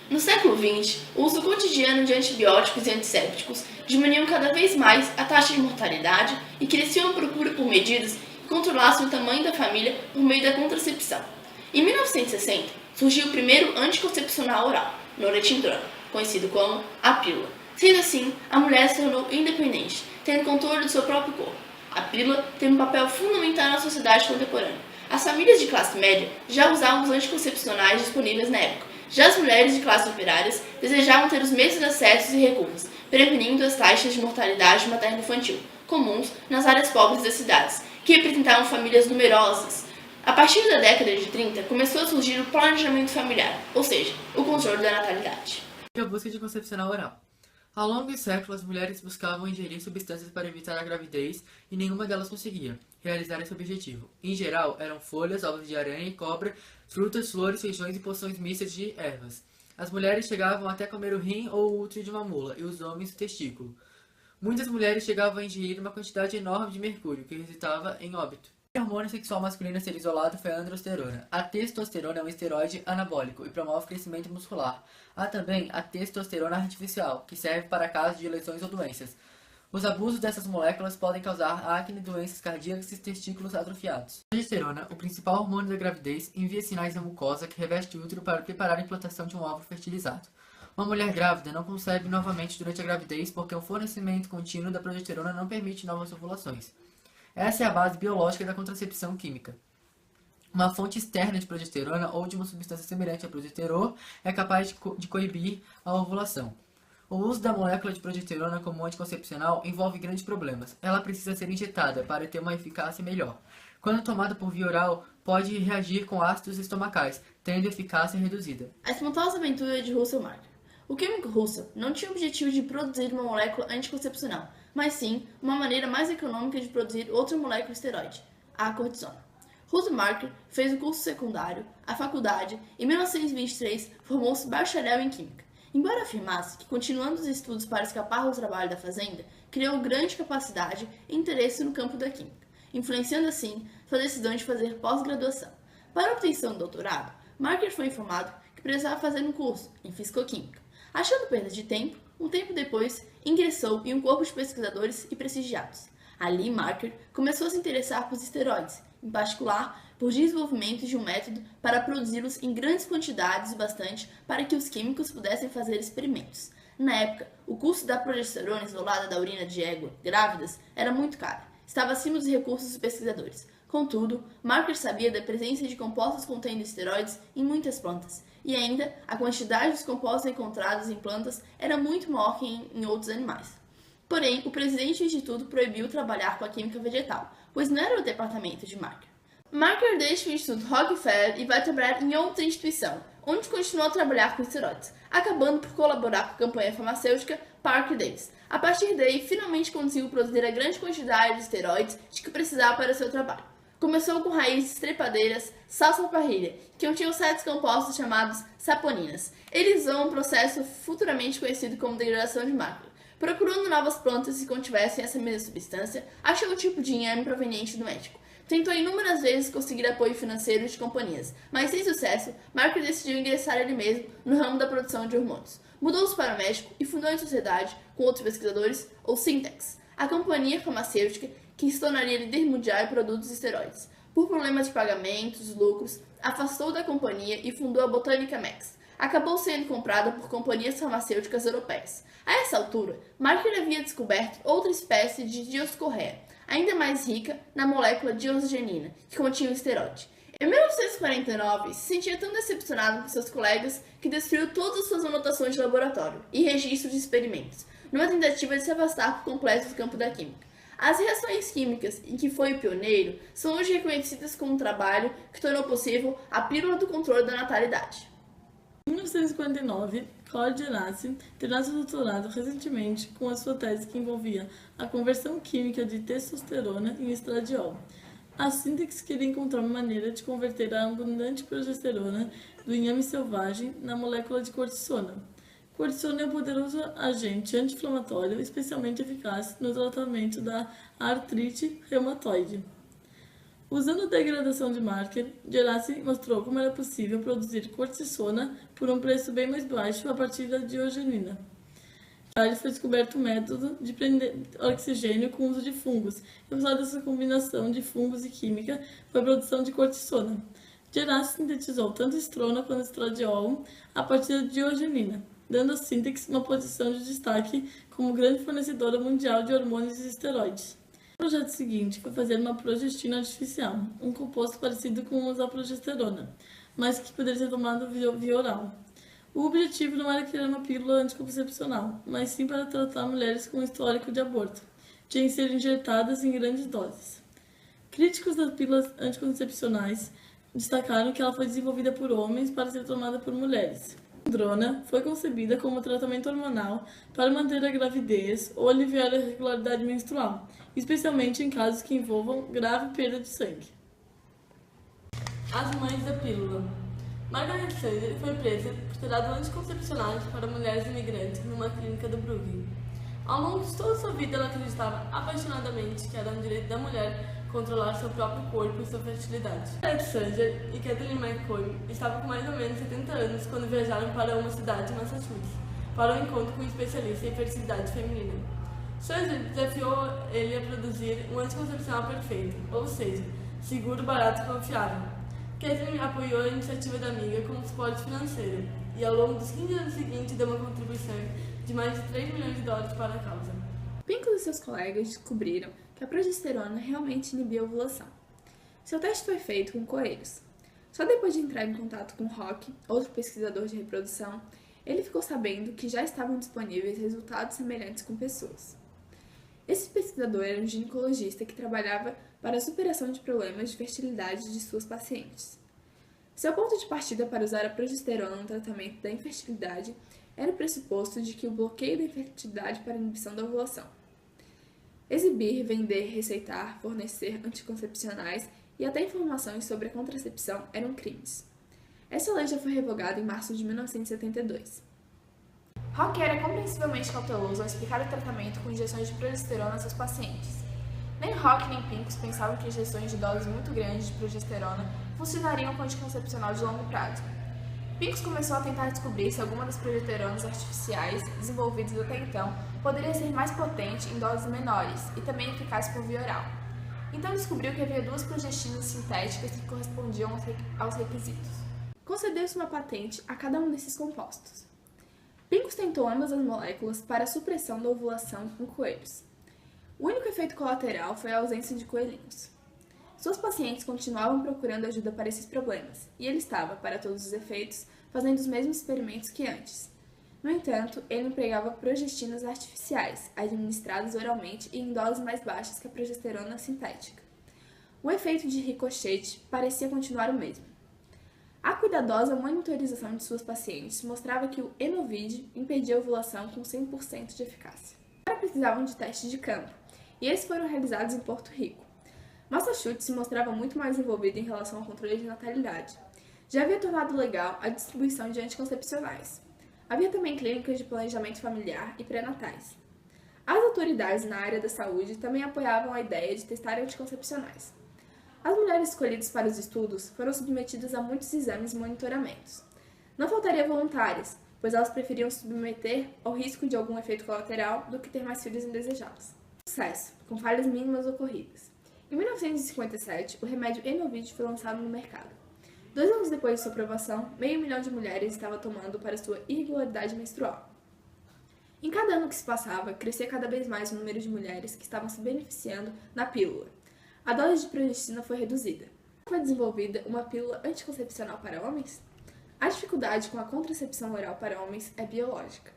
No século XX, o uso cotidiano de antibióticos e antissépticos diminuiu cada vez mais a taxa de mortalidade e cresceu a procura por medidas que controlassem o tamanho da família por meio da contracepção. Em 1960, surgiu o primeiro anticoncepcional oral, noretindrona, conhecido como a pílula. Sendo assim, a mulher se tornou independente, tendo controle do seu próprio corpo. A pílula tem um papel fundamental na sociedade contemporânea. As famílias de classe média já usavam os anticoncepcionais disponíveis na época. Já as mulheres de classes operárias desejavam ter os mesmos acessos e recursos, prevenindo as taxas de mortalidade materno-infantil, comuns nas áreas pobres das cidades, que representavam famílias numerosas. A partir da década de 30, começou a surgir o planejamento familiar, ou seja, o controle da natalidade. A busca de concepcional oral. Ao longo dos séculos, as mulheres buscavam ingerir substâncias para evitar a gravidez e nenhuma delas conseguia realizar esse objetivo. Em geral, eram folhas, ovos de aranha e cobra, frutas, flores, feijões e poções mistas de ervas. As mulheres chegavam até comer o rim ou o útero de uma mula e os homens o testículo. Muitas mulheres chegavam a ingerir uma quantidade enorme de mercúrio, que resultava em óbito. O hormônio sexual masculino a ser isolado foi a androsterona. A testosterona é um esteroide anabólico e promove o crescimento muscular. Há também a testosterona artificial, que serve para casos de lesões ou doenças. Os abusos dessas moléculas podem causar acne, doenças cardíacas e testículos atrofiados. A progesterona, o principal hormônio da gravidez, envia sinais na mucosa que reveste o útero para preparar a implantação de um óvulo fertilizado. Uma mulher grávida não concebe novamente durante a gravidez porque o fornecimento contínuo da progesterona não permite novas ovulações. Essa é a base biológica da contracepção química. Uma fonte externa de progesterona ou de uma substância semelhante a progesterol é capaz de coibir a ovulação. O uso da molécula de progesterona como anticoncepcional envolve grandes problemas. Ela precisa ser injetada para ter uma eficácia melhor. Quando tomada por via oral, pode reagir com ácidos estomacais, tendo eficácia reduzida. A espantosa aventura de Russell Marker. O químico Russell não tinha o objetivo de produzir uma molécula anticoncepcional, mas sim uma maneira mais econômica de produzir outra molécula esteroide, a cortisona. Russell Marker fez o curso secundário, a faculdade, e em 1923 formou-se bacharel em Química. Embora afirmasse que, continuando os estudos para escapar do trabalho da fazenda, criou grande capacidade e interesse no campo da Química, influenciando assim sua decisão de fazer pós-graduação. Para a obtenção do doutorado, Marker foi informado que precisava fazer um curso em Fisicoquímica. Achando perda de tempo, um tempo depois, ingressou em um corpo de pesquisadores e prestigiados. Ali, Marker começou a se interessar por esteroides, em particular por desenvolvimento de um método para produzi-los em grandes quantidades o bastante para que os químicos pudessem fazer experimentos. Na época, o custo da progesterona isolada da urina de égua grávidas era muito caro, estava acima dos recursos dos pesquisadores. Contudo, Marker sabia da presença de compostos contendo esteroides em muitas plantas, e ainda a quantidade dos compostos encontrados em plantas era muito maior que em outros animais. Porém, o presidente do instituto proibiu trabalhar com a química vegetal, pois não era o departamento de Marker. Marker deixa o Instituto Rockefeller e vai trabalhar em outra instituição, onde continuou a trabalhar com esteroides, acabando por colaborar com a campanha farmacêutica Parker Davis. A partir daí, finalmente conseguiu produzir a grande quantidade de esteroides de que precisava para seu trabalho. Começou com raízes trepadeiras, salsa-parrilha, que continham certos compostos chamados saponinas. Eles usam um processo futuramente conhecido como degradação de mácula. Procurando novas plantas que contivessem essa mesma substância, achou um tipo de inhame proveniente do México. Tentou inúmeras vezes conseguir apoio financeiro de companhias, mas sem sucesso, Marker decidiu ingressar ele mesmo no ramo da produção de hormônios. Mudou-se para o México e fundou em sociedade com outros pesquisadores, ou Syntex, a companhia farmacêutica que se tornaria líder mundial em produtos esteroides. Por problemas de pagamentos, lucros, afastou da companhia e fundou a Botanica Max. Acabou sendo comprada por companhias farmacêuticas europeias. A essa altura, Marker havia descoberto outra espécie de dioscorrea, ainda mais rica na molécula diosgenina, que continha o esteroide. Em 1949, se sentia tão decepcionado com seus colegas que destruiu todas as suas anotações de laboratório e registros de experimentos, numa tentativa de se afastar por completo do campo da química. As reações químicas em que foi o pioneiro são hoje reconhecidas como um trabalho que tornou possível a pílula do controle da natalidade. Em 1959, Claude Genassi terá seu doutorado recentemente com a sua tese que envolvia a conversão química de testosterona em estradiol. A Syntex queria encontrar uma maneira de converter a abundante progesterona do inhame selvagem na molécula de cortisona. Cortisona é um poderoso agente anti-inflamatório especialmente eficaz no tratamento da artrite reumatoide. Usando a degradação de Marker, Geraci mostrou como era possível produzir cortisona por um preço bem mais baixo a partir da diogenina. Tarde foi descoberto o método de prender oxigênio com o uso de fungos, e usada essa combinação de fungos e química foi a produção de cortisona. Geraci sintetizou tanto estrona quanto estradiol a partir da diogenina, dando à Syntex uma posição de destaque como grande fornecedora mundial de hormônios e esteroides. O projeto seguinte foi fazer uma progestina artificial, um composto parecido com a progesterona, mas que poderia ser tomado via oral. O objetivo não era criar uma pílula anticoncepcional, mas sim para tratar mulheres com histórico de aborto. Tinham que ser injetadas em grandes doses. Críticos das pílulas anticoncepcionais destacaram que ela foi desenvolvida por homens para ser tomada por mulheres. A Drona foi concebida como tratamento hormonal para manter a gravidez ou aliviar a irregularidade menstrual, especialmente em casos que envolvam grave perda de sangue. As mães da pílula. Margaret Sanger foi presa por ter dado anticoncepcionais para mulheres imigrantes numa clínica do Brooklyn. Ao longo de toda sua vida, ela acreditava apaixonadamente que era um direito da mulher controlar seu próprio corpo e sua fertilidade. Margaret Sanger e Kathleen McCoy estavam com mais ou menos 70 anos quando viajaram para uma cidade de Massachusetts para um encontro com um especialista em fertilidade feminina. Sanger desafiou ele a produzir um anticoncepcional perfeito, ou seja, seguro, barato e confiável. Kathleen apoiou a iniciativa da amiga com suporte financeiro e, ao longo dos 15 anos seguintes, deu uma contribuição de mais de $3 milhões para a causa. Pinkle e seus colegas descobriram que a progesterona realmente inibia a ovulação. Seu teste foi feito com coelhos. Só depois de entrar em contato com Rock, outro pesquisador de reprodução, ele ficou sabendo que já estavam disponíveis resultados semelhantes com pessoas. Esse pesquisador era um ginecologista que trabalhava para a superação de problemas de fertilidade de suas pacientes. Seu ponto de partida para usar a progesterona no tratamento da infertilidade era o pressuposto de que o bloqueio da infertilidade para a inibição da ovulação. Exibir, vender, receitar, fornecer anticoncepcionais e até informações sobre a contracepção eram crimes. Essa lei já foi revogada em março de 1972. Rock era compreensivelmente cauteloso ao explicar o tratamento com injeções de progesterona a seus pacientes. Nem Rock nem Pincus pensavam que injeções de doses muito grandes de progesterona funcionariam com anticoncepcional de longo prazo. Pincus começou a tentar descobrir se alguma das progesteronas artificiais desenvolvidas até então poderia ser mais potente em doses menores e também eficaz por via oral. Então descobriu que havia 2 progestinas sintéticas que correspondiam aos requisitos. Concedeu-se uma patente a cada um desses compostos. Pincus tentou ambas as moléculas para a supressão da ovulação em coelhos. O único efeito colateral foi a ausência de coelhinhos. Suas pacientes continuavam procurando ajuda para esses problemas, e ele estava, para todos os efeitos, fazendo os mesmos experimentos que antes. No entanto, ele empregava progestinas artificiais, administradas oralmente e em doses mais baixas que a progesterona sintética. O efeito de ricochete parecia continuar o mesmo. A cuidadosa monitorização de suas pacientes mostrava que o Enovid impedia a ovulação com 100% de eficácia. Agora precisavam de testes de campo, e esses foram realizados em Porto Rico. Massachusetts se mostrava muito mais envolvido em relação ao controle de natalidade. Já havia tornado legal a distribuição de anticoncepcionais. Havia também clínicas de planejamento familiar e pré-natais. As autoridades na área da saúde também apoiavam a ideia de testar anticoncepcionais. As mulheres escolhidas para os estudos foram submetidas a muitos exames e monitoramentos. Não faltaria voluntárias, pois elas preferiam se submeter ao risco de algum efeito colateral do que ter mais filhos indesejados. Sucesso, com falhas mínimas ocorridas. Em 1957, o remédio Enovid foi lançado no mercado. 2 anos depois de sua aprovação, 500 mil de mulheres estava tomando para sua irregularidade menstrual. Em cada ano que se passava, crescia cada vez mais o número de mulheres que estavam se beneficiando na pílula. A dose de progestina foi reduzida. Foi desenvolvida uma pílula anticoncepcional para homens? A dificuldade com a contracepção oral para homens é biológica.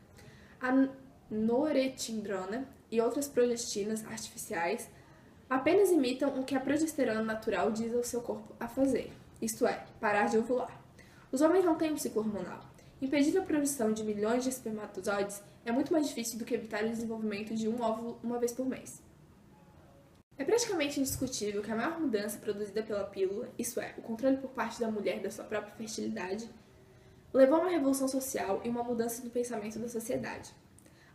A noretindrona e outras progestinas artificiais apenas imitam o que a progesterona natural diz ao seu corpo a fazer, isto é, parar de ovular. Os homens não têm um ciclo hormonal. Impedir a produção de milhões de espermatozoides é muito mais difícil do que evitar o desenvolvimento de um óvulo uma vez por mês. É praticamente indiscutível que a maior mudança produzida pela pílula, isto é, o controle por parte da mulher da sua própria fertilidade, levou a uma revolução social e uma mudança no pensamento da sociedade.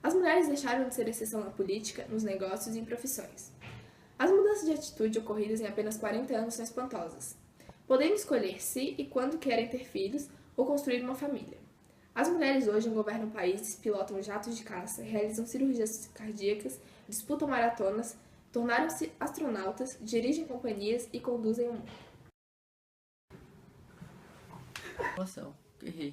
As mulheres deixaram de ser exceção na política, nos negócios e em profissões. As mudanças de atitude ocorridas em apenas 40 anos são espantosas. Podemos escolher se e quando querem ter filhos ou construir uma família. As mulheres hoje governam países, pilotam jatos de caça, realizam cirurgias cardíacas, disputam maratonas, tornaram-se astronautas, dirigem companhias e conduzem o mundo. Nossa, errei.